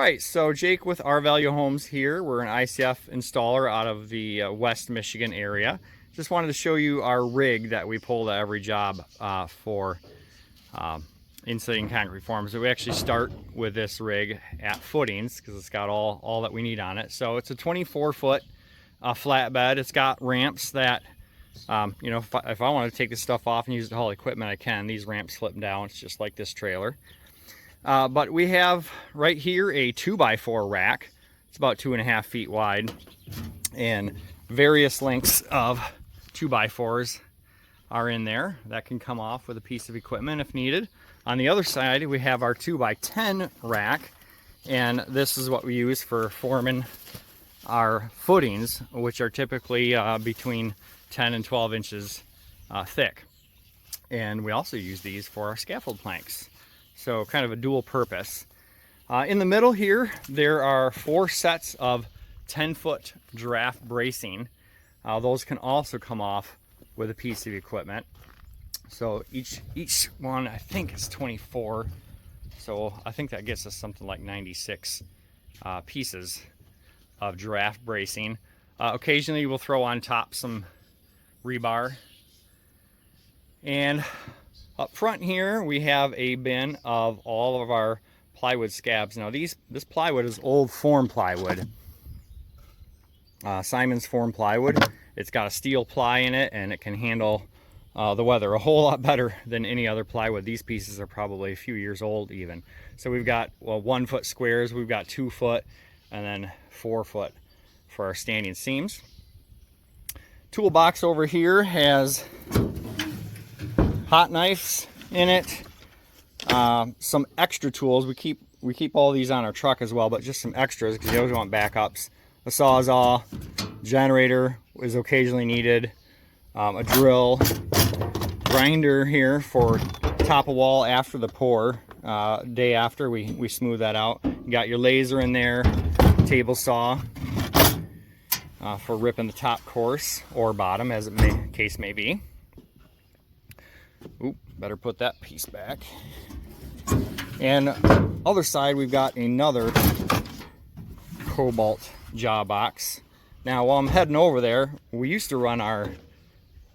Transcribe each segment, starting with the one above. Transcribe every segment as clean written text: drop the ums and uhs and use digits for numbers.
right, so Jake with Our Value Homes here. We're an ICF installer out of the West Michigan area. Just wanted to show you our rig that we pull to every job for insulating concrete forms. So we actually start with this rig at footings because it's got all that we need on it. So it's a 24-foot flatbed. It's got ramps that, you know, if I want to take this stuff off and use it to haul equipment, I can. These ramps slip down. It's just like this trailer. But we have right here a 2x4 rack. It's about 2.5 feet wide, and various lengths of 2x4s are in there that can come off with a piece of equipment if needed. On the other side, we have our 2x10 rack, and this is what we use for forming our footings, which are typically between 10 and 12 inches thick. And we also use these for our scaffold planks. So kind of a dual purpose. In the middle here, there are 4 sets of 10-foot draft bracing. Those can also come off with a piece of equipment. So each one, I think, is 24. So I think that gets us something like 96 pieces of draft bracing. Occasionally we'll throw on top some rebar. And up front here, we have a bin of all of our plywood scabs. Now this plywood is old form plywood. Simon's form plywood. It's got a steel ply in it, and it can handle the weather a whole lot better than any other plywood. These pieces are probably a few years old even. So we've got 1-foot squares, we've got 2-foot, and then 4-foot for our standing seams. Toolbox over here has hot knives in it, some extra tools. We keep all these on our truck as well, but just some extras because you always want backups. A sawzall, generator is occasionally needed, a drill, grinder here for top of wall after the pour. Day after we smooth that out. You got your laser in there, table saw for ripping the top course or bottom, as case may be. Oop, better put that piece back. And other side, we've got another cobalt jaw box. Now, while I'm heading over there, we used to run our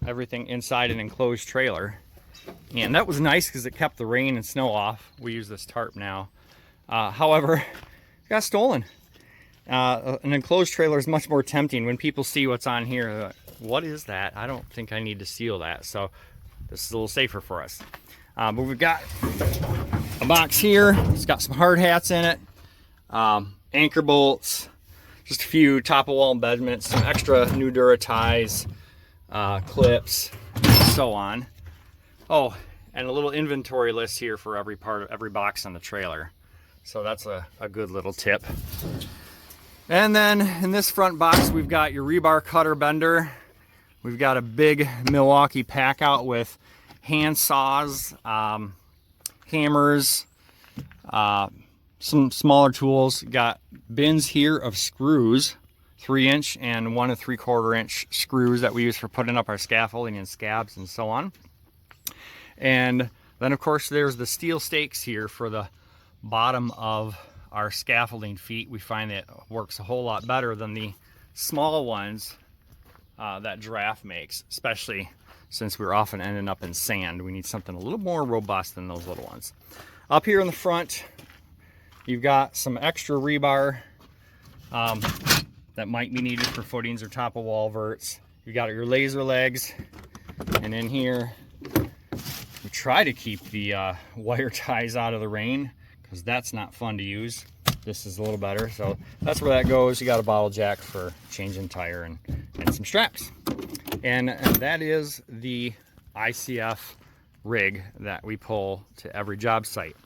everything inside an enclosed trailer, and that was nice because it kept the rain and snow off. We use this tarp now. However, it got stolen. An enclosed trailer is much more tempting. When people see what's on here, they're like, what is that? I don't think I need to steal that. So this is a little safer for us. But we've got a box here. It's got some hard hats in it, anchor bolts, just a few top of wall embedments, some extra Nudura ties, clips, and so on. Oh, and a little inventory list here for every box on the trailer. So that's a good little tip. And then in this front box, we've got your rebar cutter bender. We've got a big Milwaukee pack out with hand saws, hammers, some smaller tools. Got bins here of screws, 3-inch and 1 3/4-inch screws that we use for putting up our scaffolding and scabs and so on. And then of course there's the steel stakes here for the bottom of our scaffolding feet. We find that it works a whole lot better than the small ones that draft makes, especially since we're often ending up in sand. We need something a little more robust than those little ones. Up here in the front, you've got some extra rebar that might be needed for footings or top of wall verts. You got your laser legs, and in here we try to keep the wire ties out of the rain because that's not fun to use. This is a little better, so that's where that goes. You got a bottle jack for changing tire and some straps. And that is the ICF rig that we pull to every job site.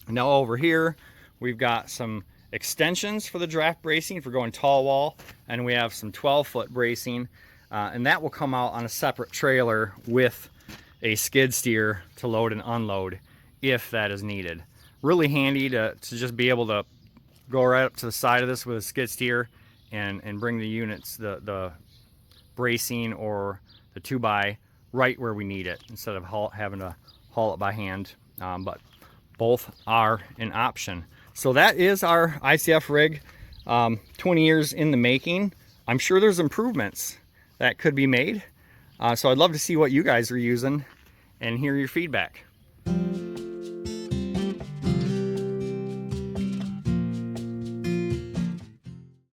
Now over here, we've got some extensions for the draft bracing for going tall wall, and we have some 12-foot bracing, and that will come out on a separate trailer with a skid steer to load and unload if that is needed. Really handy to just be able to go right up to the side of this with a skid steer and bring the units, the bracing or the 2x right where we need it instead of having to haul it by hand. But both are an option. So that is our ICF rig, 20 years in the making. I'm sure there's improvements that could be made. So I'd love to see what you guys are using and hear your feedback.